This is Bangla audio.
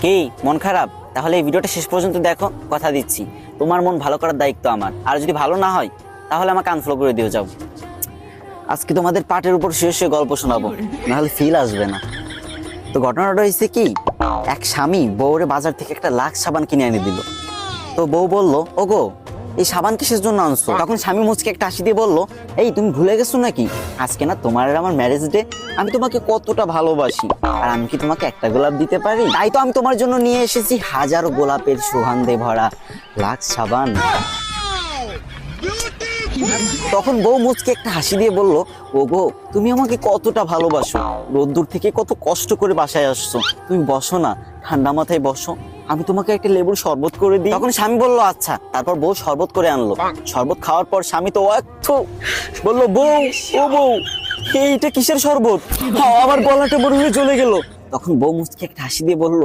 কি মন খারাপ? তাহলে এই ভিডিওটা শেষ পর্যন্ত দেখো, কথা দিচ্ছি তোমার মন ভালো করার দায়িত্ব আমার। আর যদি ভালো না হয় তাহলে আমাকে আনফলো করে দিও। যাও, আজকে তোমাদের পাটের উপর শুয়ে গল্প শোনাবো, নাহলে ফিল আসবে না। তো ঘটনাটা হয়েছে কি, এক স্বামী বউরে বাজার থেকে একটা লাক্স সাবান কিনে এনে দিল। তো বউ বলল, ওগো এই সাবান কিসের জন্য আনছো? তখন স্বামী মুচকে একটা হাসি দিয়ে বলল, এই তুমি ভুলে গেছো নাকি, আজকে না তোমার আর আমার ম্যারেজ ডে। আমি তোমাকে কতটা ভালোবাসি, আর আমি কি তোমাকে একটা গোলাপ দিতে পারি? তাই তো আমি তোমার জন্য নিয়ে এসেছি হাজারো গোলাপের সুগন্ধে ভরা লাক্স সাবান। তখন বউ মুচকে একটা হাসি দিয়ে বলল, ওগো তুমি আমাকে কতটা ভালোবাসো, রোদ্দুর থেকে কত কষ্ট করে বাসায় আসছো, তুমি বসো না, ঠান্ডা মাথায় বসো, আমি তোমাকে একটা লেবুর শরবত করে দিই। তখন স্বামী বলল আচ্ছা। তারপর বউ শরবত করে আনলো। শরবত খাওয়ার পর স্বামী তো বলল, বউ ও বউ এইটা কিসের শরবত, আমার গলাটা বড় হয়ে চলে গেল। তখন বউ মুচকে একটা হাসি দিয়ে বলল,